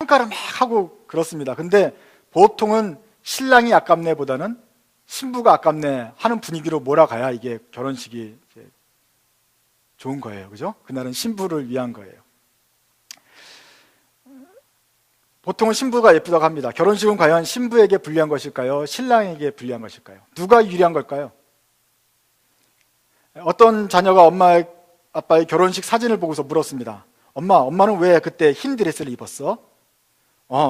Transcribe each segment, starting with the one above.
평가를 막 하고 그렇습니다. 근데 보통은 신랑이 아깝네 보다는 신부가 아깝네 하는 분위기로 몰아가야 이게 결혼식이 이제 좋은 거예요. 그죠? 그날은 신부를 위한 거예요. 보통은 신부가 예쁘다고 합니다. 결혼식은 과연 신부에게 불리한 것일까요? 신랑에게 불리한 것일까요? 누가 유리한 걸까요? 어떤 자녀가 엄마 아빠의 결혼식 사진을 보고서 물었습니다. 엄마는 왜 그때 흰 드레스를 입었어?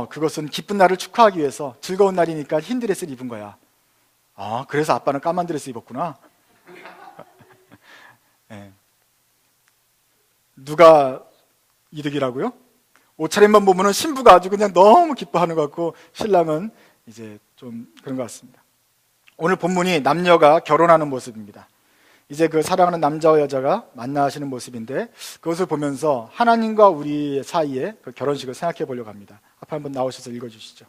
그것은 기쁜 날을 축하하기 위해서 즐거운 날이니까 흰 드레스를 입은 거야. 그래서 아빠는 까만 드레스 입었구나. 네. 누가 이득이라고요? 옷차림만 보면은 신부가 아주 그냥 너무 기뻐하는 것 같고 신랑은 이제 좀 그런 것 같습니다. 오늘 본문이 남녀가 결혼하는 모습입니다. 이제 그 사랑하는 남자와 여자가 만나시는 모습인데 그것을 보면서 하나님과 우리 사이의 그 결혼식을 생각해 보려고 합니다. 앞에 한번 나오셔서 읽어주시죠.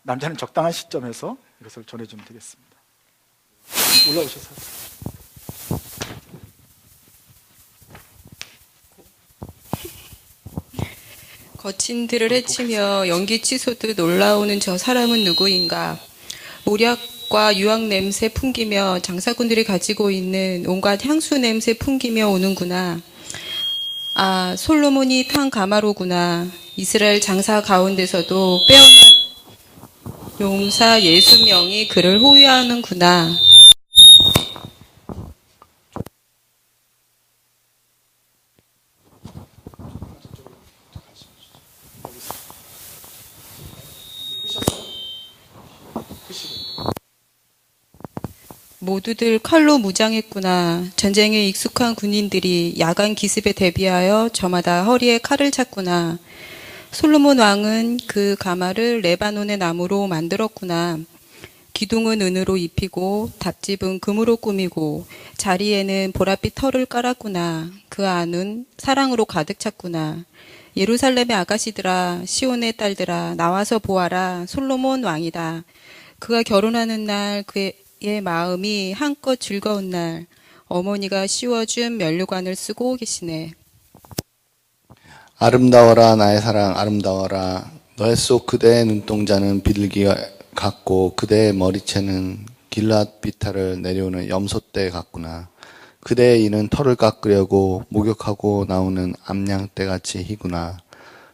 남자는 적당한 시점에서 이것을 전해주면 되겠습니다. 올라오셔서. 거친 들을 헤치며 연기 치솟듯 올라오는 저 사람은 누구인가? 모략과 유황 냄새 풍기며 장사꾼들이 가지고 있는 온갖 향수 냄새 풍기며 오는구나. 솔로몬이 탄 가마로구나. 이스라엘 장사 가운데서도 빼어난 용사 60명이 그를 호위하는구나. 모두들 칼로 무장했구나. 전쟁에 익숙한 군인들이 야간 기습에 대비하여 저마다 허리에 칼을 찼구나. 솔로몬 왕은 그 가마를 레바논의 나무로 만들었구나. 기둥은 은으로 입히고 닷집은 금으로 꾸미고 자리에는 보랏빛 털을 깔았구나. 그 안은 사랑으로 가득 찼구나. 예루살렘의 아가씨들아, 시온의 딸들아, 나와서 보아라. 솔로몬 왕이다. 그가 결혼하는 날 그의 마음이 한껏 즐거운 날, 어머니가 씌워준 면류관을 쓰고 계시네. 아름다워라 나의 사랑 아름다워라. 너의 속 그대의 눈동자는 비둘기 같고 그대의 머리채는 길랏 비탈을 내려오는 염소떼 같구나. 그대의 이는 털을 깎으려고 목욕하고 나오는 암양떼같이 희구나.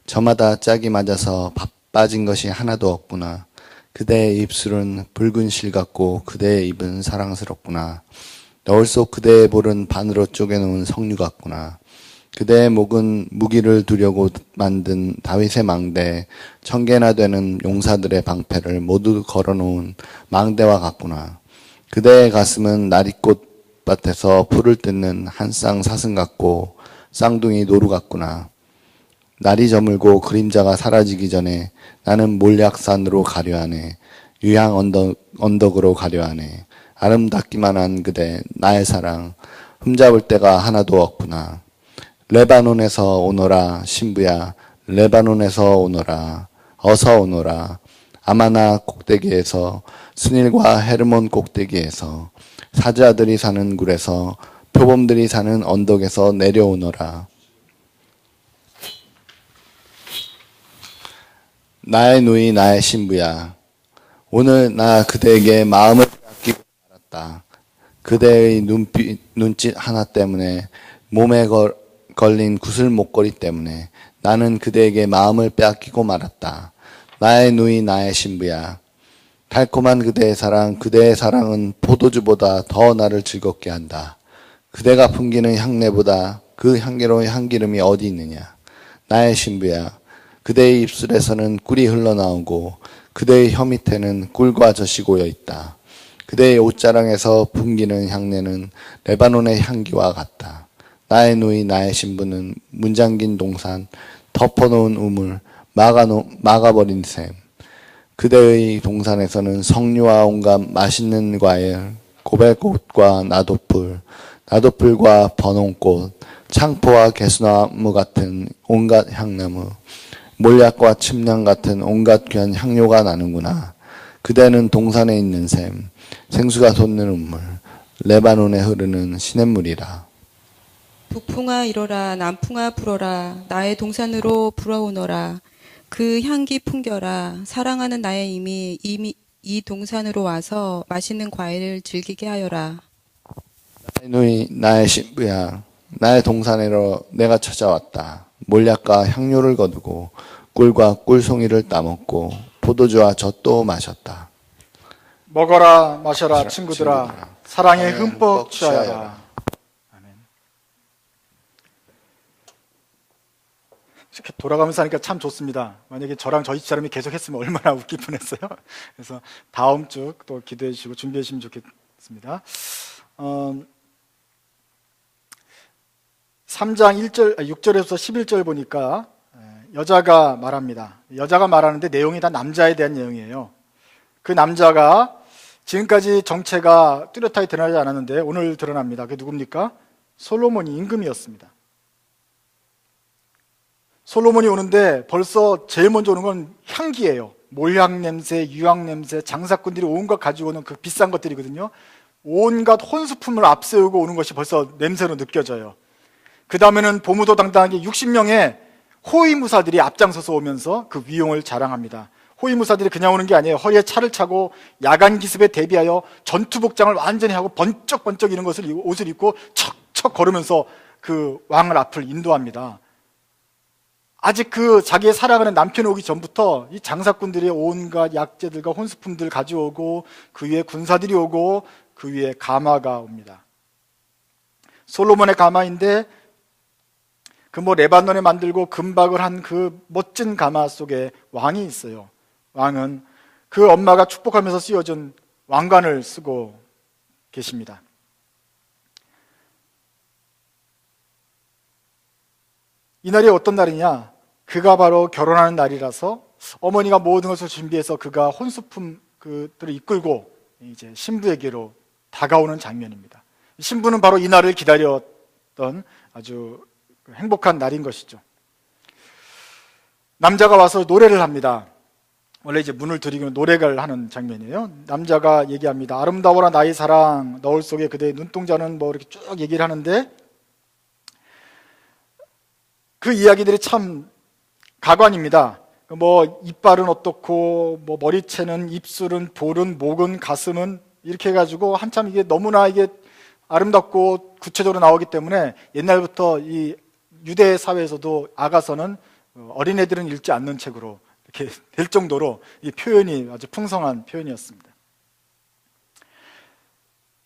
저마다 짝이 맞아서 빠진 것이 하나도 없구나. 그대의 입술은 붉은 실 같고 그대의 입은 사랑스럽구나. 너울 속 그대의 볼은 반으로 쪼개놓은 석류 같구나. 그대의 목은 무기를 두려고 만든 다윗의 망대, 1000개나 되는 용사들의 방패를 모두 걸어놓은 망대와 같구나. 그대의 가슴은 나리꽃밭에서 풀을 뜯는 한 쌍 사슴 같고 쌍둥이 노루 같구나. 날이 저물고 그림자가 사라지기 전에 나는 몰약산으로 가려 하네. 유향 언덕으로 가려 하네. 아름답기만 한 그대 나의 사랑 흠잡을 데가 하나도 없구나. 레바논에서 오너라 신부야. 레바논에서 오너라. 어서 오너라. 아마나 꼭대기에서 스닐과 헤르몬 꼭대기에서 사자들이 사는 굴에서 표범들이 사는 언덕에서 내려오너라. 나의 누이 나의 신부야. 오늘 나 그대에게 마음을 빼앗기고 말았다. 그대의 눈짓 하나 때문에 몸에 걸린 구슬 목걸이 때문에 나는 그대에게 마음을 빼앗기고 말았다. 나의 누이 나의 신부야. 달콤한 그대의 사랑은 포도주보다 더 나를 즐겁게 한다. 그대가 풍기는 향내보다 그 향기로운 향기름이 어디 있느냐. 나의 신부야. 그대의 입술에서는 꿀이 흘러나오고 그대의 혀 밑에는 꿀과 젖이 고여 있다. 그대의 옷자랑에서 풍기는 향내는 레바논의 향기와 같다. 나의 누이 나의 신부는 문잠긴 동산, 덮어놓은 우물, 막아버린 샘. 그대의 동산에서는 석류와 온갖 맛있는 과일, 고백꽃과 나도풀과 번홍꽃, 창포와 개수나무 같은 온갖 향나무, 몰약과 침량 같은 온갖 귀한 향료가 나는구나. 그대는 동산에 있는 샘, 생수가 솟는 우물, 레바논에 흐르는 시냇물이라. 북풍아 일어라 남풍아 불어라 나의 동산으로 불어오너라 그 향기 풍겨라 사랑하는 나의 이미 이 동산으로 와서 맛있는 과일을 즐기게 하여라. 나의 누이 나의 신부야 나의 동산으로 내가 찾아왔다. 몰약과 향료를 거두고 꿀과 꿀송이를 따먹고 포도주와 젖도 마셨다. 먹어라 마셔라 친구들아 사랑에 흠뻑 취하여라. 아멘. 이렇게 돌아가면서 하니까 참 좋습니다. 만약에 저랑 저희 사람이 계속 했으면 얼마나 웃길 뻔했어요. 그래서 다음 주 또 기도해 주시고 준비해 주시면 좋겠습니다. 3장 6절에서 11절 보니까 여자가 말합니다. 여자가 말하는데 내용이 다 남자에 대한 내용이에요. 그 남자가 지금까지 정체가 뚜렷하게 드러나지 않았는데 오늘 드러납니다. 그게 누굽니까? 솔로몬이 임금이었습니다. 솔로몬이 오는데 벌써 제일 먼저 오는 건 향기예요. 몰향 냄새, 유향 냄새, 장사꾼들이 온갖 가지고 오는 그 비싼 것들이거든요. 온갖 혼수품을 앞세우고 오는 것이 벌써 냄새로 느껴져요. 그 다음에는 보무도당당하게 60명의 호위무사들이 앞장서서 오면서 그 위용을 자랑합니다. 호위무사들이 그냥 오는 게 아니에요. 허리에 차를 차고 야간 기습에 대비하여 전투복장을 완전히 하고 번쩍번쩍 이런 옷을 입고 척척 걸으면서 그 왕을 앞을 인도합니다. 아직 그 자기의 사랑하는 남편이 오기 전부터 이 장사꾼들이 온갖 약재들과 혼수품들 가져오고 그 위에 군사들이 오고 그 위에 가마가 옵니다. 솔로몬의 가마인데 그 레바논에 만들고 금박을 한 그 멋진 가마 속에 왕이 있어요. 왕은 그 엄마가 축복하면서 씌워준 왕관을 쓰고 계십니다. 이 날이 어떤 날이냐? 그가 바로 결혼하는 날이라서 어머니가 모든 것을 준비해서 그가 혼수품 그들을 이끌고 이제 신부에게로 다가오는 장면입니다. 신부는 바로 이 날을 기다렸던 아주 행복한 날인 것이죠. 남자가 와서 노래를 합니다. 원래 이제 문을 들이고 노래를 하는 장면이에요. 남자가 얘기합니다. 아름다워라 나의 사랑, 너울 속에 그대의 눈동자는 이렇게 쭉 얘기를 하는데 그 이야기들이 참 가관입니다. 이빨은 어떻고, 머리채는, 입술은, 볼은, 목은, 가슴은 이렇게 해가지고 한참 이게 너무나 이게 아름답고 구체적으로 나오기 때문에 옛날부터 이 유대 사회에서도 아가서는 어린애들은 읽지 않는 책으로 이렇게 될 정도로 이 표현이 아주 풍성한 표현이었습니다.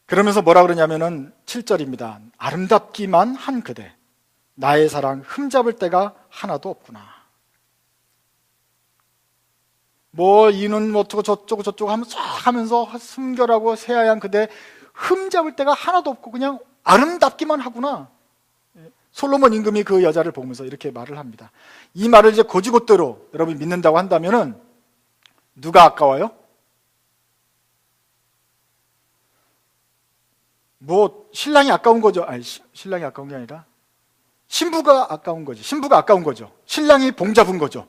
그러면서 뭐라 그러냐면은 7절입니다. 아름답기만 한 그대, 나의 사랑 흠잡을 데가 하나도 없구나. 이는 어쩌고 저쩌고 하면서 순결하고 새하얀 그대 흠잡을 데가 하나도 없고 그냥 아름답기만 하구나. 솔로몬 임금이 그 여자를 보면서 이렇게 말을 합니다. 이 말을 이제 곧이곧대로 여러분이 믿는다고 한다면은 누가 아까워요? 신랑이 아까운 거죠. 아니, 신랑이 아까운 게 아니라 신부가 아까운 거지. 신부가 아까운 거죠. 신랑이 봉잡은 거죠.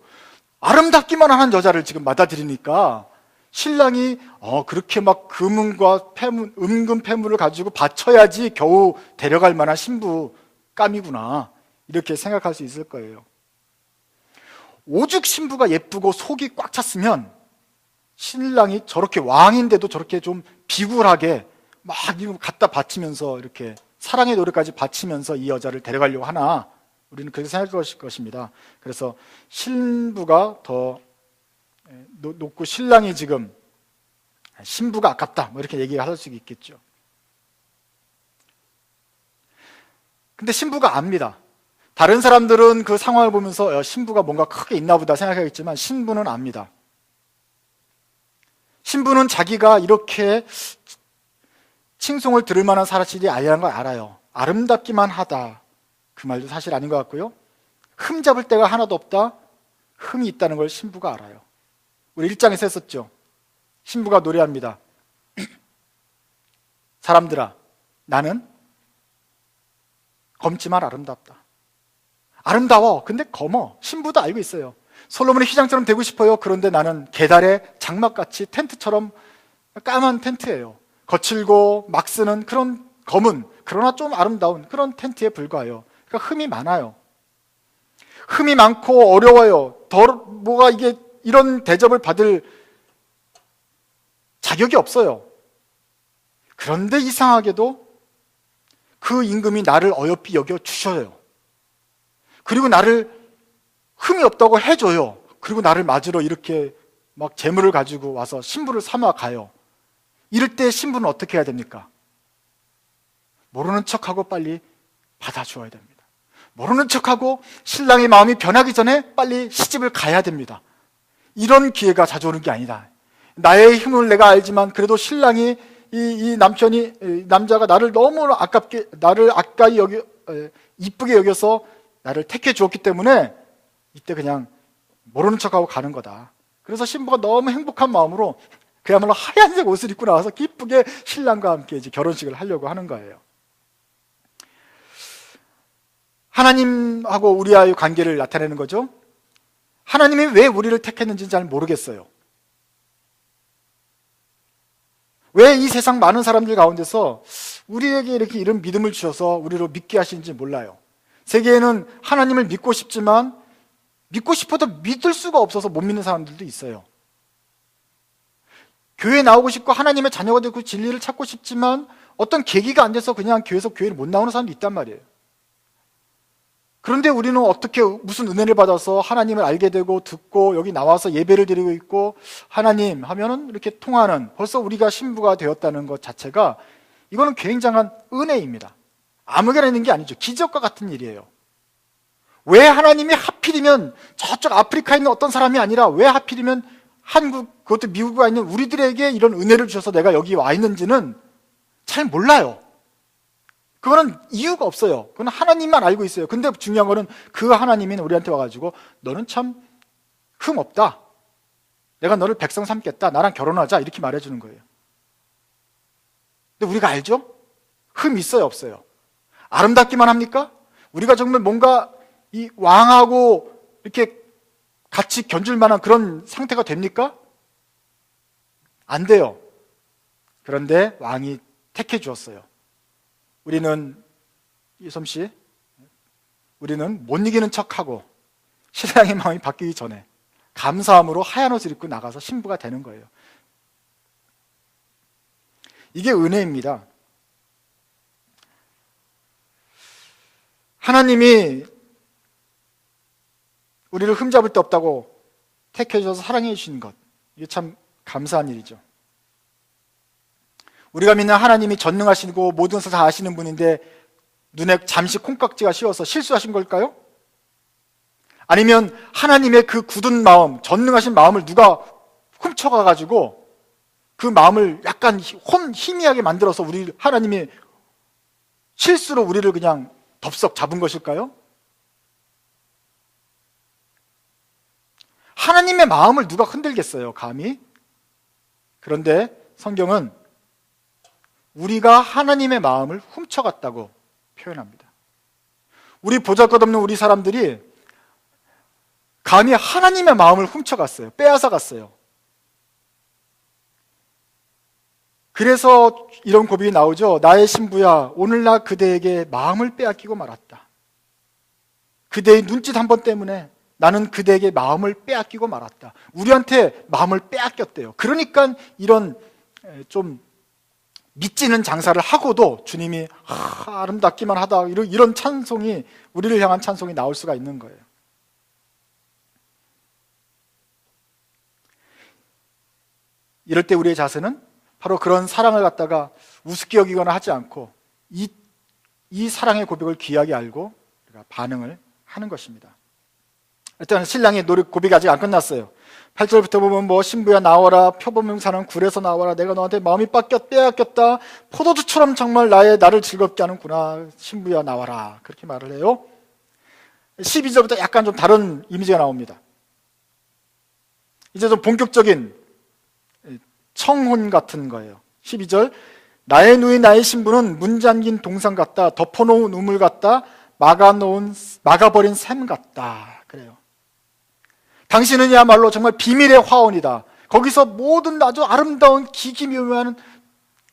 아름답기만 한 여자를 지금 받아들이니까 신랑이 그렇게 금은과 은금 패물을 가지고 바쳐야지 겨우 데려갈 만한 신부감이구나 이렇게 생각할 수 있을 거예요. 오죽 신부가 예쁘고 속이 꽉 찼으면 신랑이 저렇게 왕인데도 저렇게 좀 비굴하게 이거 갖다 바치면서 이렇게 사랑의 노래까지 바치면서 이 여자를 데려가려고 하나, 우리는 그렇게 생각할 것입니다. 그래서 신부가 더 높고 신랑이 지금 신부가 아깝다 이렇게 얘기할 수 있겠죠. 근데 신부가 압니다. 다른 사람들은 그 상황을 보면서 신부가 뭔가 크게 있나 보다 생각하겠지만 신부는 압니다. 신부는 자기가 이렇게 칭송을 들을 만한 사실이 아니라는 걸 알아요. 아름답기만 하다, 그 말도 사실 아닌 것 같고요. 흠잡을 데가 하나도 없다, 흠이 있다는 걸 신부가 알아요. 우리 1장에서 했었죠. 신부가 노래합니다. 사람들아, 나는 검지만 아름답다. 아름다워, 근데 검어. 신부도 알고 있어요. 솔로몬의 휘장처럼 되고 싶어요. 그런데 나는 계달의 장막같이 텐트처럼 까만 텐트예요. 거칠고 막 쓰는 그런 검은, 그러나 좀 아름다운 그런 텐트에 불과해요. 그러니까 흠이 많아요. 흠이 많고 어려워요. 뭐가 이게 이런 대접을 받을 자격이 없어요. 그런데 이상하게도 그 임금이 나를 어여삐 여겨 주셔요. 그리고 나를 흠이 없다고 해줘요. 그리고 나를 맞으러 이렇게 막 재물을 가지고 와서 신부를 삼아 가요. 이럴 때 신부는 어떻게 해야 됩니까? 모르는 척하고 빨리 받아주어야 됩니다. 모르는 척하고 신랑의 마음이 변하기 전에 빨리 시집을 가야 됩니다. 이런 기회가 자주 오는 게 아니다. 나의 힘을 내가 알지만 그래도 신랑이 이 남자가 나를 너무 나를 아까이 이쁘게 여겨서 나를 택해 주었기 때문에 이때 그냥 모르는 척하고 가는 거다. 그래서 신부가 너무 행복한 마음으로 그야말로 하얀색 옷을 입고 나와서 기쁘게 신랑과 함께 이제 결혼식을 하려고 하는 거예요. 하나님하고 우리와의 관계를 나타내는 거죠. 하나님이 왜 우리를 택했는지는 잘 모르겠어요. 왜 이 세상 많은 사람들 가운데서 우리에게 이렇게 이런 믿음을 주셔서 우리를 믿게 하시는지 몰라요. 세계에는 하나님을 믿고 싶지만 믿고 싶어도 믿을 수가 없어서 못 믿는 사람들도 있어요. 교회에 나오고 싶고 하나님의 자녀가 되고 진리를 찾고 싶지만 어떤 계기가 안 돼서 그냥 교회에서 교회를 못 나오는 사람도 있단 말이에요. 그런데 우리는 어떻게 무슨 은혜를 받아서 하나님을 알게 되고 듣고 여기 나와서 예배를 드리고 있고 하나님 하면은 이렇게 통하는, 벌써 우리가 신부가 되었다는 것 자체가 이거는 굉장한 은혜입니다. 아무개나 있는 게 아니죠. 기적과 같은 일이에요. 왜 하나님이 하필이면 저쪽 아프리카에 있는 어떤 사람이 아니라 왜 하필이면 한국, 그것도 미국에 있는 우리들에게 이런 은혜를 주셔서 내가 여기 와 있는지는 잘 몰라요. 그거는 이유가 없어요. 그건 하나님만 알고 있어요. 근데 중요한 거는 그 하나님이 우리한테 와가지고 너는 참 흠 없다. 내가 너를 백성 삼겠다. 나랑 결혼하자. 이렇게 말해주는 거예요. 근데 우리가 알죠? 흠 있어요, 없어요? 아름답기만 합니까? 우리가 정말 뭔가 이 왕하고 이렇게 같이 견줄 만한 그런 상태가 됩니까? 안 돼요. 그런데 왕이 택해 주었어요. 우리는, 이솜씨, 우리는 못 이기는 척하고 신랑의 마음이 바뀌기 전에 감사함으로 하얀 옷을 입고 나가서 신부가 되는 거예요. 이게 은혜입니다. 하나님이 우리를 흠잡을 데 없다고 택해 주셔서 사랑해 주시는 것, 이게 참 감사한 일이죠. 우리가 믿는 하나님이 전능하시고 모든 것을 다 아시는 분인데 눈에 잠시 콩깍지가 씌워서 실수하신 걸까요? 아니면 하나님의 그 굳은 마음, 전능하신 마음을 누가 훔쳐가가지고 그 마음을 약간 희미하게 만들어서 하나님이 실수로 우리를 그냥 덥석 잡은 것일까요? 하나님의 마음을 누가 흔들겠어요, 감히? 그런데 성경은 우리가 하나님의 마음을 훔쳐갔다고 표현합니다. 우리 보잘것없는 우리 사람들이 감히 하나님의 마음을 훔쳐갔어요. 빼앗아 갔어요. 그래서 이런 고백이 나오죠. 나의 신부야, 오늘 나 그대에게 마음을 빼앗기고 말았다. 그대의 눈짓 한 번 때문에 나는 그대에게 마음을 빼앗기고 말았다. 우리한테 마음을 빼앗겼대요. 그러니까 이런 좀 믿지는 장사를 하고도 주님이 아름답기만 하다, 이런 찬송이, 우리를 향한 찬송이 나올 수가 있는 거예요. 이럴 때 우리의 자세는 바로 그런 사랑을 갖다가 우습게 여기거나 하지 않고 이 사랑의 고백을 귀하게 알고 우리가 반응을 하는 것입니다. 일단 신랑의 고백이 아직 안 끝났어요. 8절부터 보면 신부야 나와라, 표범용 사는 굴에서 나와라, 내가 너한테 마음이 빼앗겼다, 포도주처럼 정말 나를 즐겁게 하는구나, 신부야 나와라, 그렇게 말을 해요. 12절부터 약간 좀 다른 이미지가 나옵니다. 이제 좀 본격적인 청혼 같은 거예요. 12절, 나의 누이 나의 신부는 문 잠긴 동상 같다, 덮어놓은 우물 같다, 막아버린 샘 같다, 그래요. 당신은야말로 정말 비밀의 화원이다. 거기서 모든 아주 아름다운 기기묘묘한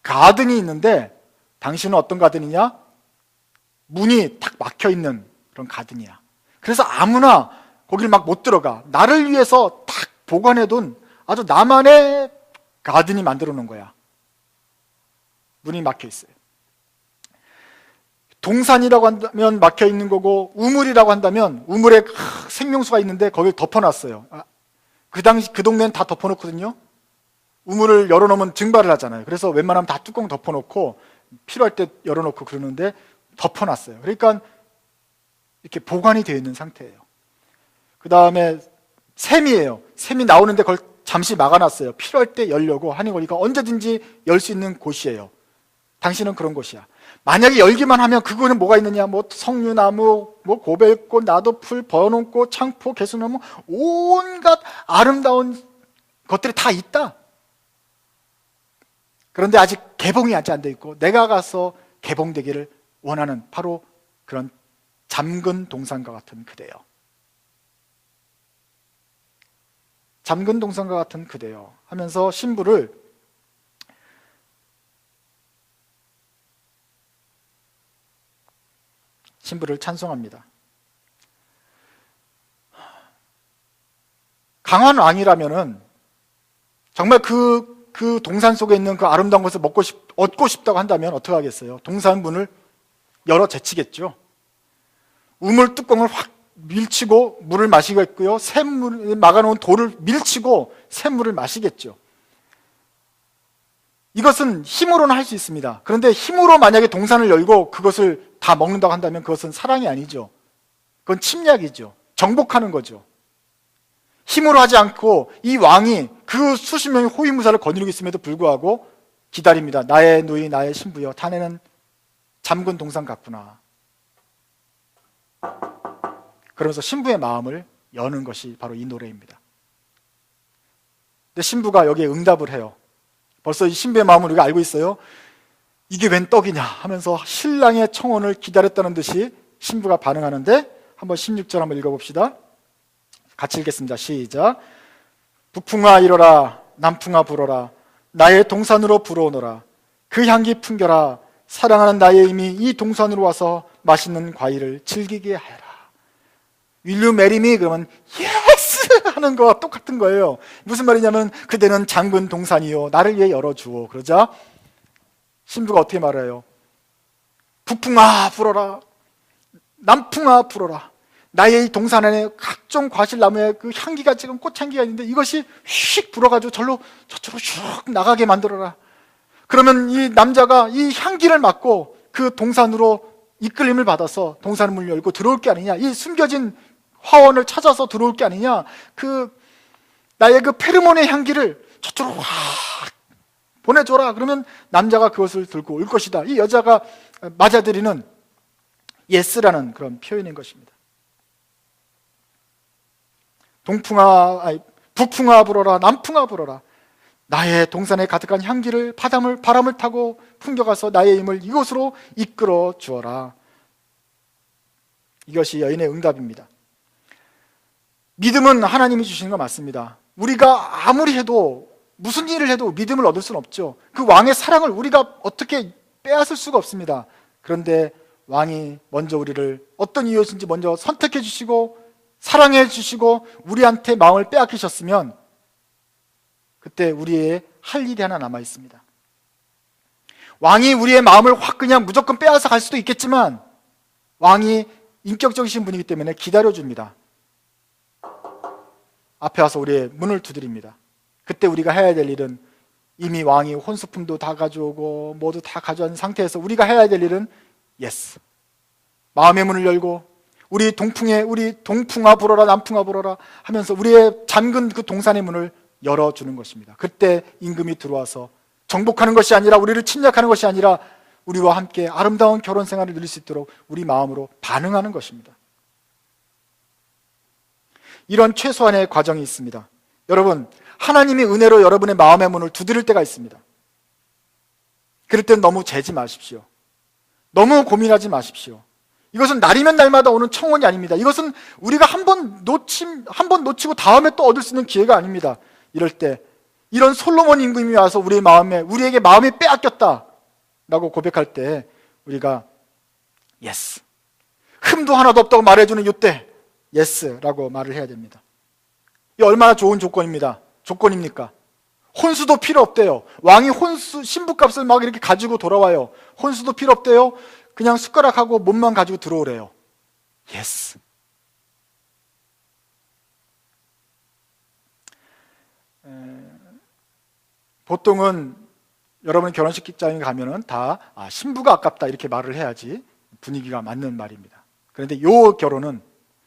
가든이 있는데 당신은 어떤 가든이냐? 문이 탁 막혀 있는 그런 가든이야. 그래서 아무나 거길 막 못 들어가. 나를 위해서 탁 보관해둔 아주 나만의 가든이 만들어 놓은 거야. 문이 막혀 있어요. 동산이라고 한다면 막혀 있는 거고, 우물이라고 한다면 우물에 생명수가 있는데 거길 덮어놨어요. 그 당시 그 동네는 다 덮어놓거든요. 우물을 열어놓으면 증발을 하잖아요. 그래서 웬만하면 다 뚜껑 덮어놓고 필요할 때 열어놓고 그러는데 덮어놨어요. 그러니까 이렇게 보관이 되어 있는 상태예요. 그 다음에 샘이에요. 샘이 나오는데 그걸 잠시 막아놨어요. 필요할 때 열려고 하니 거니까 언제든지 열 수 있는 곳이에요. 당신은 그런 곳이야. 만약에 열기만 하면 그거는 뭐가 있느냐? 뭐 석류나무, 뭐 고별꽃, 나도풀, 버논꽃, 창포, 개수나무, 온갖 아름다운 것들이 다 있다. 그런데 아직 개봉이 아직 안 돼 있고 내가 가서 개봉되기를 원하는 바로 그런 잠근 동산과 같은 그대요. 잠근 동산과 같은 그대요 하면서 신부를 찬송합니다. 강한 왕이라면은 정말 그 동산 속에 있는 그 아름다운 것을 얻고 싶다고 한다면 어떻게 하겠어요? 동산 문을 열어 제치겠죠. 우물 뚜껑을 확 밀치고 물을 마시겠고요. 샘물 막아놓은 돌을 밀치고 샘물을 마시겠죠. 이것은 힘으로는 할 수 있습니다. 그런데 힘으로 만약에 동산을 열고 그것을 다 먹는다고 한다면 그것은 사랑이 아니죠. 그건 침략이죠. 정복하는 거죠. 힘으로 하지 않고 이 왕이 그 수십 명의 호위무사를 거느리고 있음에도 불구하고 기다립니다. 나의 누이, 나의 신부여, 자네는 잠근 동산 같구나. 그러면서 신부의 마음을 여는 것이 바로 이 노래입니다. 근데 신부가 여기에 응답을 해요. 벌써 이 신부의 마음을 우리가 알고 있어요. 이게 웬 떡이냐 하면서 신랑의 청혼을 기다렸다는 듯이 신부가 반응하는데 한번 16절 한번 읽어봅시다. 같이 읽겠습니다. 시작. 북풍아 일어라, 남풍아 불어라, 나의 동산으로 불어오너라. 그 향기 풍겨라. 사랑하는 나의 힘이 이 동산으로 와서 맛있는 과일을 즐기게 하여라. Will you marry me? 그러면 예스 하는 거와 똑같은 거예요. 무슨 말이냐면 그대는 잠근 동산이요, 나를 위해 열어주오. 그러자 신부가 어떻게 말해요? 북풍아 불어라, 남풍아 불어라. 나의 이 동산 안에 각종 과실나무의 그 향기가, 지금 꽃향기가 있는데 이것이 휙 불어가지고 저쪽으로 슉 나가게 만들어라. 그러면 이 남자가 이 향기를 맡고 그 동산으로 이끌림을 받아서 동산 문을 열고 들어올 게 아니냐, 이 숨겨진 화원을 찾아서 들어올 게 아니냐, 나의 그 페르몬의 향기를 저쪽으로 확 보내줘라. 그러면 남자가 그것을 들고 올 것이다. 이 여자가 맞아들이는 예스라는 그런 표현인 것입니다. 북풍아 불어라, 남풍아 불어라. 나의 동산에 가득한 향기를 바람을 타고 풍겨가서 나의 힘을 이곳으로 이끌어 주어라. 이것이 여인의 응답입니다. 믿음은 하나님이 주시는 거 맞습니다. 우리가 아무리 해도, 무슨 일을 해도 믿음을 얻을 수는 없죠. 그 왕의 사랑을 우리가 어떻게 빼앗을 수가 없습니다. 그런데 왕이 먼저 우리를 어떤 이유였는지 먼저 선택해 주시고 사랑해 주시고 우리한테 마음을 빼앗기셨으면 그때 우리의 할 일이 하나 남아 있습니다. 왕이 우리의 마음을 확 그냥 무조건 빼앗아 갈 수도 있겠지만 왕이 인격적이신 분이기 때문에 기다려줍니다. 앞에 와서 우리의 문을 두드립니다. 그때 우리가 해야 될 일은, 이미 왕이 혼수품도 다 가져오고 모두 다 가져온 상태에서 우리가 해야 될 일은 예스, 마음의 문을 열고 우리 동풍아 불어라, 남풍아 불어라 하면서 우리의 잠근 그 동산의 문을 열어주는 것입니다. 그때 임금이 들어와서 정복하는 것이 아니라, 우리를 침략하는 것이 아니라 우리와 함께 아름다운 결혼 생활을 누릴 수 있도록 우리 마음으로 반응하는 것입니다. 이런 최소한의 과정이 있습니다. 여러분, 하나님이 은혜로 여러분의 마음의 문을 두드릴 때가 있습니다. 그럴 땐 너무 재지 마십시오. 너무 고민하지 마십시오. 이것은 날이면 날마다 오는 청혼이 아닙니다. 이것은 우리가 한 번 놓치고 다음에 또 얻을 수 있는 기회가 아닙니다. 이럴 때 이런 솔로몬 임금이 와서 우리에게 마음이 빼앗겼다 라고 고백할 때 우리가 예스. 흠도 하나도 없다고 말해주는 이때 예스라고 말을 해야 됩니다. 이 얼마나 좋은 조건입니까? 혼수도 필요 없대요. 왕이 신부값을 막 이렇게 가지고 돌아와요. 혼수도 필요 없대요. 그냥 숟가락하고 몸만 가지고 들어오래요. 예스. 보통은 여러분 결혼식장에 가면은 다 신부가 아깝다 이렇게 말을 해야지 분위기가 맞는 말입니다. 그런데 이 결혼은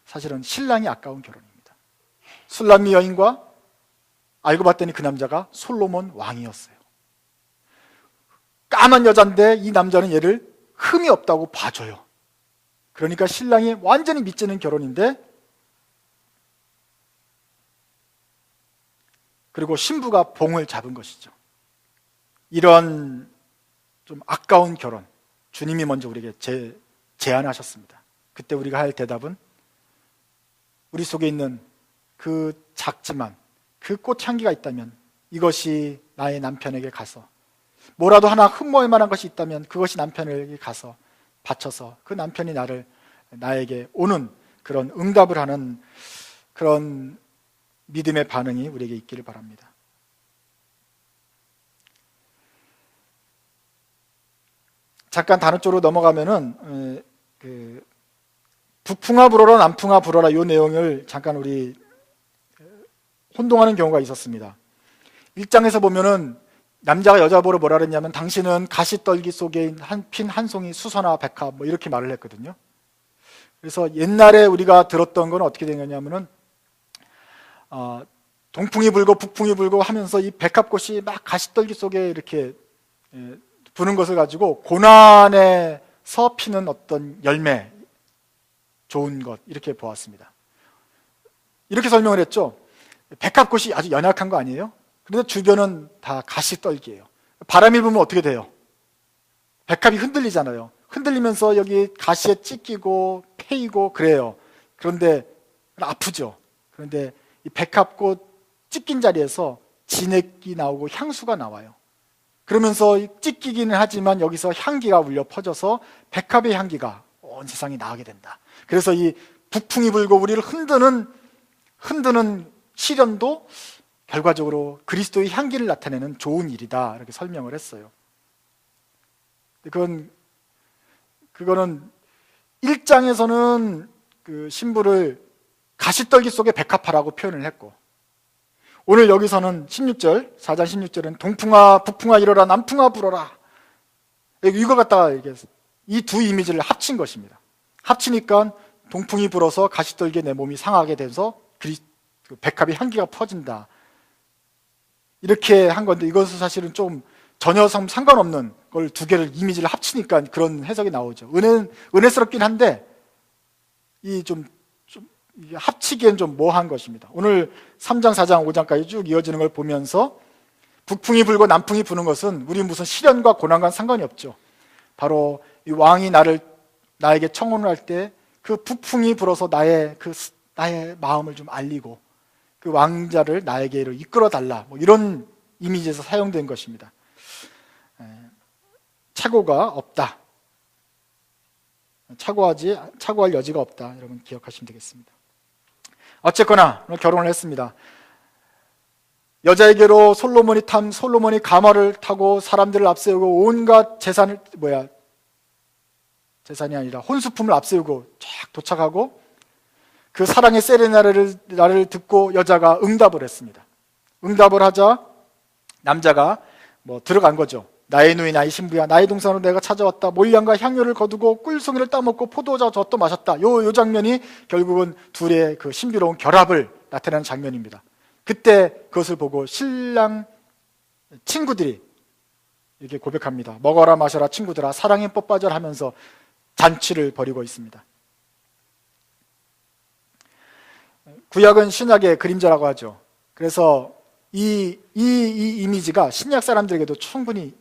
사실은 신랑이 아까운 결혼입니다. 술람미 여인과 알고 봤더니 그 남자가 솔로몬 왕이었어요. 까만 여잔데 이 남자는 얘를 흠이 없다고 봐줘요. 그러니까 신랑이 완전히 미치는 결혼인데, 그리고 신부가 봉을 잡은 것이죠. 이런 좀 아까운 결혼, 주님이 먼저 우리에게 제안하셨습니다. 그때 우리가 할 대답은 우리 속에 있는 그 작지만 그 꽃향기가 있다면 이것이 나의 남편에게 가서, 뭐라도 하나 흠모할 만한 것이 있다면 그것이 남편에게 가서 바쳐서 그 남편이 나에게 오는 그런 응답을 하는 그런 믿음의 반응이 우리에게 있기를 바랍니다. 잠깐 다른 쪽으로 넘어가면은 북풍아 불어라 남풍아 불어라 이 내용을 잠깐 우리 혼동하는 경우가 있었습니다. 1장에서 보면은 남자가 여자 보러 뭐라 그랬냐면 당신은 가시떨기 속에 핀 한 송이 수선화 백합 뭐 이렇게 말을 했거든요. 그래서 옛날에 우리가 들었던 건 어떻게 된 거냐면은 동풍이 불고 북풍이 불고 하면서 이 백합꽃이 막 가시떨기 속에 이렇게 부는 것을 가지고 고난에서 피는 어떤 열매, 좋은 것 이렇게 보았습니다. 이렇게 설명을 했죠. 백합꽃이 아주 연약한 거 아니에요? 그런데 주변은 다 가시떨기예요. 바람이 불면 어떻게 돼요? 백합이 흔들리잖아요. 흔들리면서 여기 가시에 찢기고 패이고 그래요. 그런데 아프죠. 그런데 이 백합꽃 찢긴 자리에서 진액이 나오고 향수가 나와요. 그러면서 찢기기는 하지만 여기서 향기가 울려 퍼져서 백합의 향기가 온 세상에 나가게 된다. 그래서 이 북풍이 불고 우리를 흔드는 시련도 결과적으로 그리스도의 향기를 나타내는 좋은 일이다 이렇게 설명을 했어요. 그거는 1장에서는 그 신부를 가시떨기 속에 백합화라고 표현을 했고, 오늘 여기서는 4장 16절은 동풍아 북풍아 일어라 남풍아 불어라, 이걸 갖다가 이 두 이미지를 합친 것입니다. 합치니까 동풍이 불어서 가시떨기에 내 몸이 상하게 돼서 백합의 향기가 퍼진다 이렇게 한 건데, 이것은 사실은 좀 전혀 상관없는 걸 두 개를 이미지를 합치니까 그런 해석이 나오죠. 은혜스럽긴 한데 합치기엔 좀 뭐한 것입니다. 오늘 3장, 4장, 5장까지 쭉 이어지는 걸 보면서 북풍이 불고 남풍이 부는 것은 우리 무슨 시련과 고난과 상관이 없죠. 바로 이 왕이 나에게 청혼을 할 때 그 북풍이 불어서 나의 마음을 좀 알리고 그 왕자를 나에게로 이끌어 달라, 뭐 이런 이미지에서 사용된 것입니다. 착오가 없다. 착오할 여지가 없다. 여러분 기억하시면 되겠습니다. 어쨌거나 결혼을 했습니다. 여자에게로 솔로몬이 가마를 타고 사람들을 앞세우고 온갖 재산이 아니라 혼수품을 앞세우고 쫙 도착하고 그 사랑의 세레나데를 듣고 여자가 응답을 했습니다. 응답을 하자 남자가 들어간 거죠. 나의 누이 나의 신부야, 나의 동산으로 내가 찾아왔다. 몰량과 향료를 거두고 꿀송이를 따먹고 포도주와 젖도 마셨다. 요 장면이 결국은 둘의 그 신비로운 결합을 나타내는 장면입니다. 그때 그것을 보고 신랑 친구들이 이렇게 고백합니다. 먹어라 마셔라 친구들아, 사랑에 뽀빠져라 하면서 잔치를 벌이고 있습니다. 구약은 신약의 그림자라고 하죠. 그래서 이 이미지가 신약 사람들에게도 충분히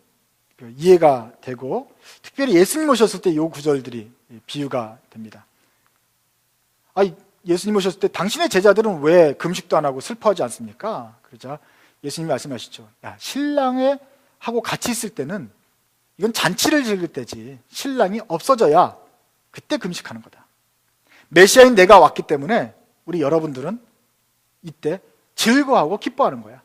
이해가 되고, 특별히 예수님 오셨을 때 이 구절들이 비유가 됩니다. 예수님 오셨을 때 당신의 제자들은 왜 금식도 안 하고 슬퍼하지 않습니까? 그러자 예수님이 말씀하시죠. 신랑에 하고 같이 있을 때는 이건 잔치를 즐길 때지, 신랑이 없어져야 그때 금식하는 거다. 메시아인 내가 왔기 때문에 우리 여러분들은 이때 즐거워하고 기뻐하는 거야.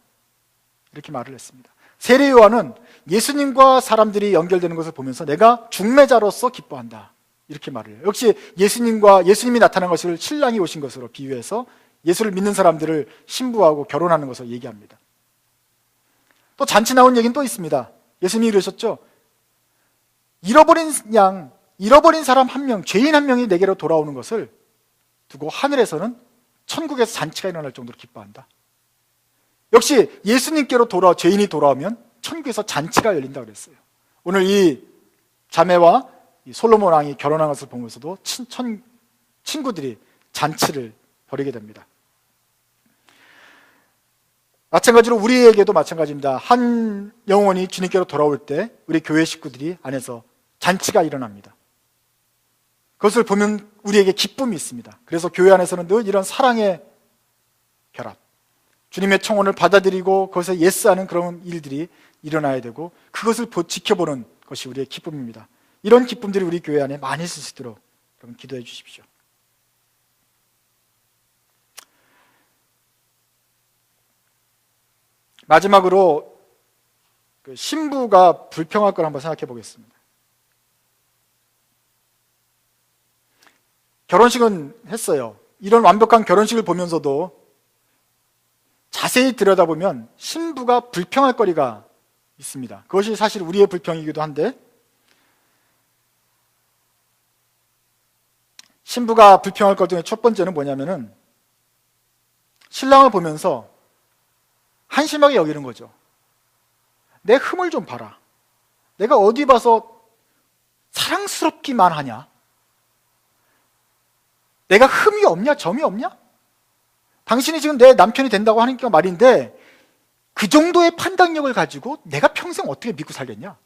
이렇게 말을 했습니다. 세례 요한은 예수님과 사람들이 연결되는 것을 보면서 내가 중매자로서 기뻐한다. 이렇게 말을 해요. 역시 예수님이 나타난 것을 신랑이 오신 것으로 비유해서 예수를 믿는 사람들을 신부하고 결혼하는 것을 얘기합니다. 또 잔치 나온 얘기는 또 있습니다. 예수님이 그러셨죠. 잃어버린 사람 한 명, 죄인 한 명이 내게로 돌아오는 것을 두고 하늘에서는 천국에서 잔치가 일어날 정도로 기뻐한다. 역시 예수님께로 죄인이 돌아오면 천국에서 잔치가 열린다고 그랬어요. 오늘 이 자매와 이 솔로몬 왕이 결혼한 것을 보면서도 친구들이 잔치를 벌이게 됩니다. 마찬가지로 우리에게도 마찬가지입니다. 한 영혼이 주님께로 돌아올 때 우리 교회 식구들이 안에서 잔치가 일어납니다. 그것을 보면 우리에게 기쁨이 있습니다. 그래서 교회 안에서는 늘 이런 사랑의 결합, 주님의 청혼을 받아들이고 그것에 예스하는 그런 일들이 일어나야 되고 그것을 지켜보는 것이 우리의 기쁨입니다. 이런 기쁨들이 우리 교회 안에 많이 있을 수 있도록 여러분 기도해 주십시오. 마지막으로 신부가 불평할 걸 한번 생각해 보겠습니다. 결혼식은 했어요. 이런 완벽한 결혼식을 보면서도 자세히 들여다보면 신부가 불평할 거리가 있습니다. 그것이 사실 우리의 불평이기도 한데 신부가 불평할 것 중에 첫 번째는 뭐냐면은 신랑을 보면서 한심하게 여기는 거죠. 내 흠을 좀 봐라. 내가 어디 봐서 사랑스럽기만 하냐? 내가 흠이 없냐? 점이 없냐? 당신이 지금 내 남편이 된다고 하니까 말인데 그 정도의 판단력을 가지고 내가 평생 어떻게 믿고 살겠냐?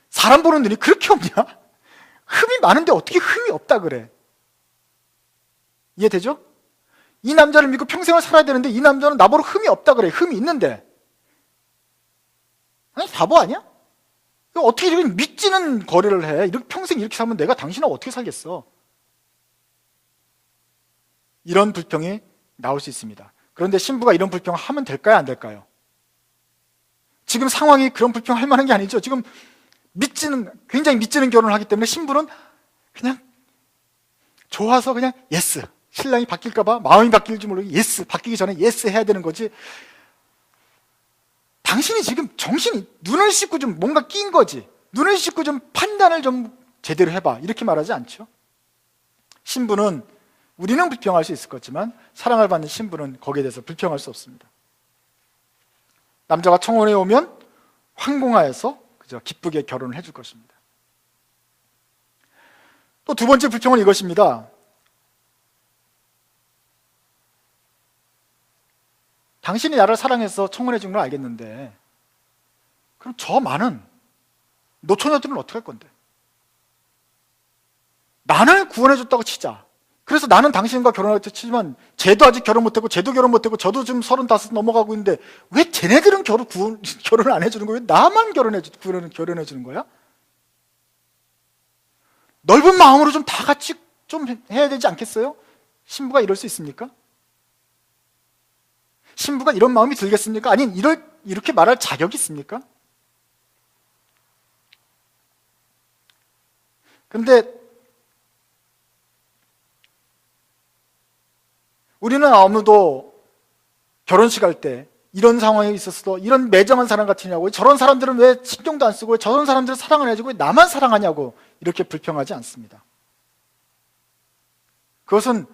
사람 보는 눈이 그렇게 없냐? 흠이 많은데 어떻게 흠이 없다 그래? 이해되죠? 이 남자를 믿고 평생을 살아야 되는데 이 남자는 나보고 흠이 없다 그래. 흠이 있는데. 아니 바보 아니야? 어떻게 이렇게 믿지는 거래를 해? 이렇게 평생 이렇게 살면 내가 당신하고 어떻게 살겠어? 이런 불평이 나올 수 있습니다. 그런데 신부가 이런 불평을 하면 될까요? 안 될까요? 지금 상황이 그런 불평할 만한 게 아니죠. 지금 굉장히 믿지는 결혼을 하기 때문에 신부는 그냥 좋아서 그냥 예스. 신랑이 바뀔까봐 마음이 바뀔지 모르고 예스. 바뀌기 전에 예스 해야 되는 거지. 당신이 지금 정신이 눈을 씻고 좀 뭔가 낀 거지. 눈을 씻고 좀 판단을 좀 제대로 해봐. 이렇게 말하지 않죠. 신부는 우리는 불평할 수 있을 거지만 사랑을 받는 신부는 거기에 대해서 불평할 수 없습니다. 남자가 청혼에 오면 황공하여서 그저 기쁘게 결혼을 해줄 것입니다. 또 두 번째 불평은 이것입니다. 당신이 나를 사랑해서 청혼해 준 걸 알겠는데 그럼 저 많은 노처녀들은 어떻게 할 건데? 나를 구원해 줬다고 치자. 그래서 나는 당신과 결혼했다 치지만 쟤도 아직 결혼 못했고 쟤도 결혼 못했고 저도 지금 35 넘어가고 있는데 왜 쟤네들은 결혼을 안 해주는 거야? 왜 나만 결혼해 주는 거야? 넓은 마음으로 좀 다 같이 좀 해야 되지 않겠어요? 신부가 이럴 수 있습니까? 신부가 이런 마음이 들겠습니까? 아니 이렇게 말할 자격이 있습니까? 그런데 우리는 아무도 결혼식 할 때 이런 상황이 있었어도 이런 매정한 사람 같으냐고, 저런 사람들은 왜 신경도 안 쓰고 저런 사람들은 사랑을 해주고 왜 나만 사랑하냐고 이렇게 불평하지 않습니다. 그것은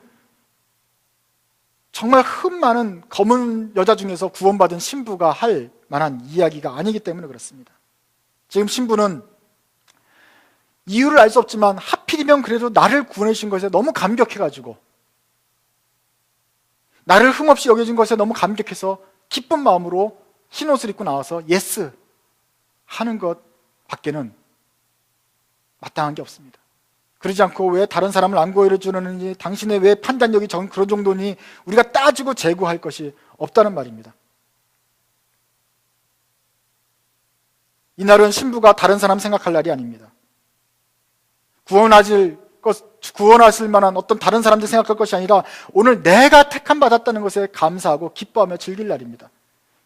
정말 흠 많은 검은 여자 중에서 구원받은 신부가 할 만한 이야기가 아니기 때문에 그렇습니다. 지금 신부는 이유를 알 수 없지만 하필이면 그래도 나를 구원해 주신 것에 너무 감격해가지고 나를 흠없이 여겨준 것에 너무 감격해서 기쁜 마음으로 흰옷을 입고 나와서 예스 하는 것 밖에는 마땅한 게 없습니다. 그러지 않고 왜 다른 사람을 안 구원해 주느니, 당신의 왜 판단력이 그런 정도니 우리가 따지고 재고할 것이 없다는 말입니다. 이날은 신부가 다른 사람 생각할 날이 아닙니다. 구원받을 구원하실 만한 어떤 다른 사람들 생각할 것이 아니라 오늘 내가 택함 받았다는 것에 감사하고 기뻐하며 즐길 날입니다.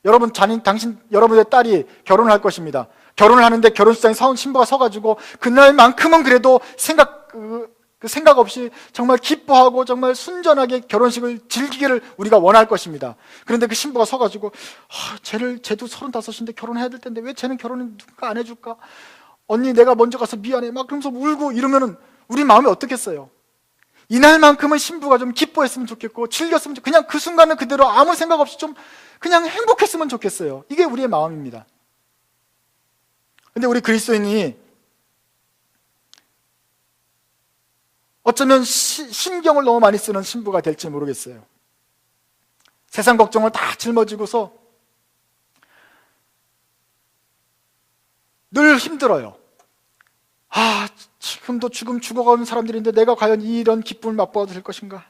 여러분, 여러분의 딸이 결혼을 할 것입니다. 결혼을 하는데 결혼식장에 신부가 서가지고 그날만큼은 그래도 생각 없이 정말 기뻐하고 정말 순전하게 결혼식을 즐기기를 우리가 원할 것입니다. 그런데 그 신부가 서가지고 쟤도 35인데 결혼해야 될 텐데 왜 쟤는 결혼을 누가 안 해줄까? 언니 내가 먼저 가서 미안해 막 그러면서 울고 이러면은 우리 마음이 어떻겠어요? 이날만큼은 신부가 좀 기뻐했으면 좋겠고 즐겼으면 그냥 그 순간은 그대로 아무 생각 없이 좀 그냥 행복했으면 좋겠어요. 이게 우리의 마음입니다. 근데 우리 그리스도인이 어쩌면 신경을 너무 많이 쓰는 신부가 될지 모르겠어요. 세상 걱정을 다 짊어지고서 늘 힘들어요. 지금도 죽어가는 사람들인데 내가 과연 이런 기쁨을 맛보아도 될 것인가?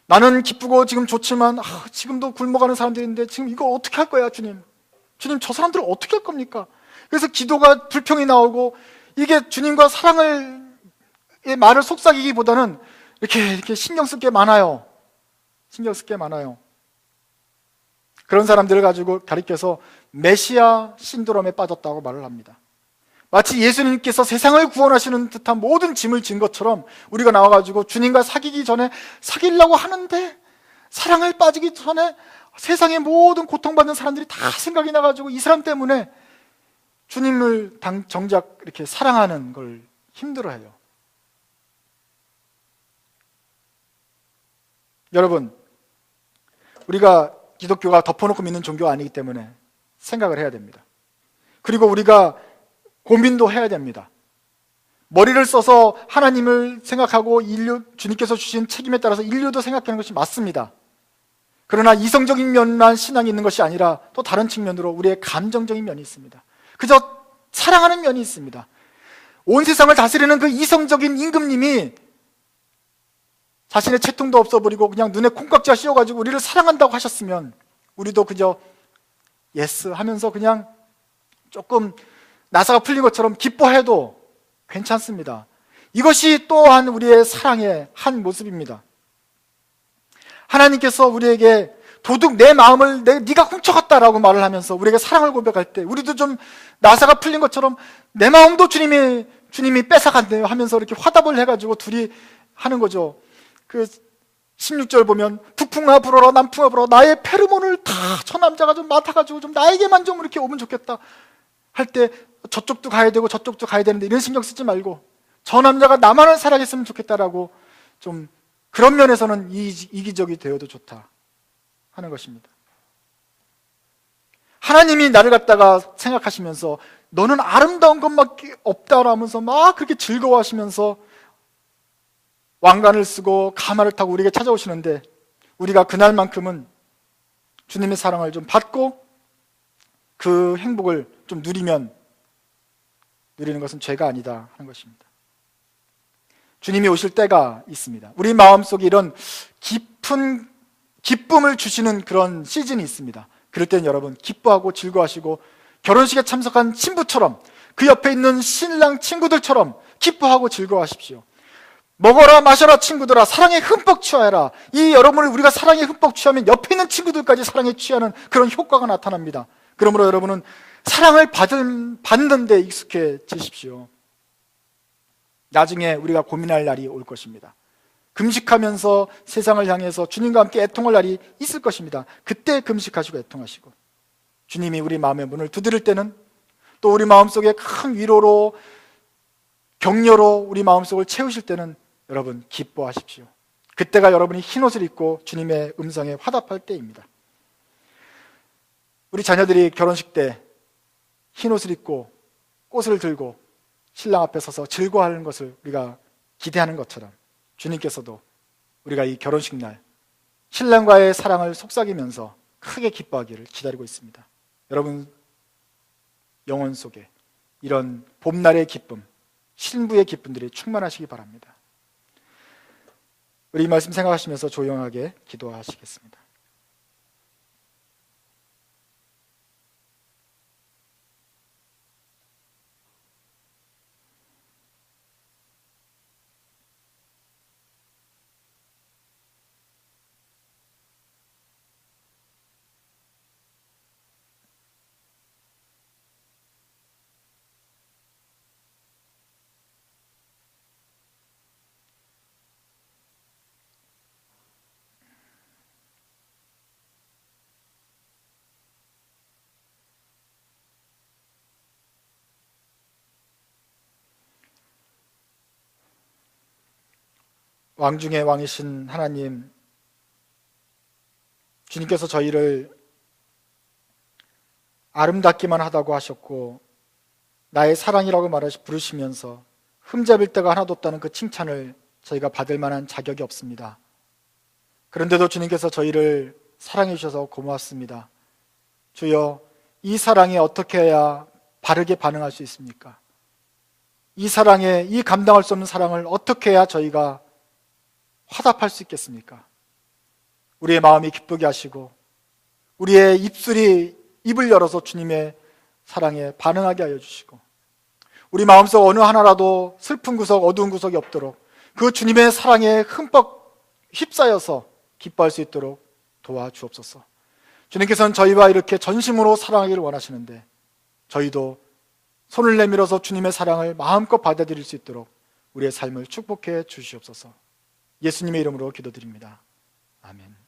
나는 기쁘고 지금 좋지만 지금도 굶어가는 사람들인데 지금 이거 어떻게 할 거야, 주님? 주님, 저 사람들을 어떻게 할 겁니까? 그래서 기도가 불평이 나오고 이게 주님과 사랑의 말을 속삭이기보다는 이렇게 신경 쓸 게 많아요. 신경 쓸 게 많아요. 그런 사람들을 가지고 가리켜서 메시아 신드롬에 빠졌다고 말을 합니다. 마치 예수님께서 세상을 구원하시는 듯한 모든 짐을 진 것처럼 우리가 나와가지고 주님과 사귀기 전에 사귀려고 하는데 사랑을 빠지기 전에 세상의 모든 고통받는 사람들이 다 생각이 나가지고 이 사람 때문에 주님을 정작 이렇게 사랑하는 걸 힘들어해요. 여러분, 우리가 기독교가 덮어놓고 믿는 종교가 아니기 때문에 생각을 해야 됩니다. 그리고 우리가 고민도 해야 됩니다. 머리를 써서 하나님을 생각하고 주님께서 주신 책임에 따라서 인류도 생각하는 것이 맞습니다. 그러나 이성적인 면만 신앙이 있는 것이 아니라 또 다른 측면으로 우리의 감정적인 면이 있습니다. 그저 사랑하는 면이 있습니다. 온 세상을 다스리는 그 이성적인 임금님이 자신의 채통도 없어버리고 그냥 눈에 콩깍지가 씌워가지고 우리를 사랑한다고 하셨으면 우리도 그저 예스 하면서 그냥 조금 나사가 풀린 것처럼 기뻐해도 괜찮습니다. 이것이 또한 우리의 사랑의 한 모습입니다. 하나님께서 우리에게 도둑 내 마음을 네가 훔쳐갔다라고 말을 하면서 우리에게 사랑을 고백할 때 우리도 좀 나사가 풀린 것처럼 내 마음도 주님이 뺏어갔네요 하면서 이렇게 화답을 해가지고 둘이 하는 거죠. 그 16절 보면 북풍아 불어라 남풍아 불어라 나의 페르몬을 다 저 남자가 좀 맡아가지고 좀 나에게만 좀 이렇게 오면 좋겠다 할 때 저쪽도 가야 되고 저쪽도 가야 되는데 이런 신경 쓰지 말고 저 남자가 나만을 사랑했으면 좋겠다라고 좀 그런 면에서는 이기적이 되어도 좋다 하는 것입니다. 하나님이 나를 갖다가 생각하시면서 너는 아름다운 것밖에 없다라면서 막 그렇게 즐거워하시면서 왕관을 쓰고 가마를 타고 우리에게 찾아오시는데 우리가 그날만큼은 주님의 사랑을 좀 받고 그 행복을 좀 누리는 것은 죄가 아니다 하는 것입니다. 주님이 오실 때가 있습니다. 우리 마음속에 이런 깊은 기쁨을 주시는 그런 시즌이 있습니다. 그럴 때는 여러분 기뻐하고 즐거워하시고 결혼식에 참석한 신부처럼 그 옆에 있는 신랑 친구들처럼 기뻐하고 즐거워하십시오. 먹어라 마셔라 친구들아 사랑에 흠뻑 취하여라. 여러분을 우리가 사랑에 흠뻑 취하면 옆에 있는 친구들까지 사랑에 취하는 그런 효과가 나타납니다. 그러므로 여러분은 사랑을 받는 데 익숙해지십시오. 나중에 우리가 고민할 날이 올 것입니다. 금식하면서 세상을 향해서 주님과 함께 애통할 날이 있을 것입니다. 그때 금식하시고 애통하시고 주님이 우리 마음의 문을 두드릴 때는 또 우리 마음속에 큰 위로로 격려로 우리 마음속을 채우실 때는 여러분 기뻐하십시오. 그때가 여러분이 흰옷을 입고 주님의 음성에 화답할 때입니다. 우리 자녀들이 결혼식 때 흰옷을 입고 꽃을 들고 신랑 앞에 서서 즐거워하는 것을 우리가 기대하는 것처럼 주님께서도 우리가 이 결혼식 날 신랑과의 사랑을 속삭이면서 크게 기뻐하기를 기다리고 있습니다. 여러분 영혼 속에 이런 봄날의 기쁨, 신부의 기쁨들이 충만하시기 바랍니다. 우리 이 말씀 생각하시면서 조용하게 기도하시겠습니다. 왕 중의 왕이신 하나님, 주님께서 저희를 아름답기만 하다고 하셨고 나의 사랑이라고 부르시면서 흠잡을 데가 하나도 없다는 그 칭찬을 저희가 받을 만한 자격이 없습니다. 그런데도 주님께서 저희를 사랑해 주셔서 고맙습니다. 주여, 이 사랑에 어떻게 해야 바르게 반응할 수 있습니까? 이 사랑에, 이 감당할 수 없는 사랑을 어떻게 해야 저희가 화답할 수 있겠습니까? 우리의 마음이 기쁘게 하시고 우리의 입을 열어서 주님의 사랑에 반응하게 하여 주시고 우리 마음속 어느 하나라도 슬픈 구석, 어두운 구석이 없도록 그 주님의 사랑에 흠뻑 휩싸여서 기뻐할 수 있도록 도와주옵소서. 주님께서는 저희와 이렇게 전심으로 사랑하기를 원하시는데 저희도 손을 내밀어서 주님의 사랑을 마음껏 받아들일 수 있도록 우리의 삶을 축복해 주시옵소서. 예수님의 이름으로 기도드립니다. 아멘.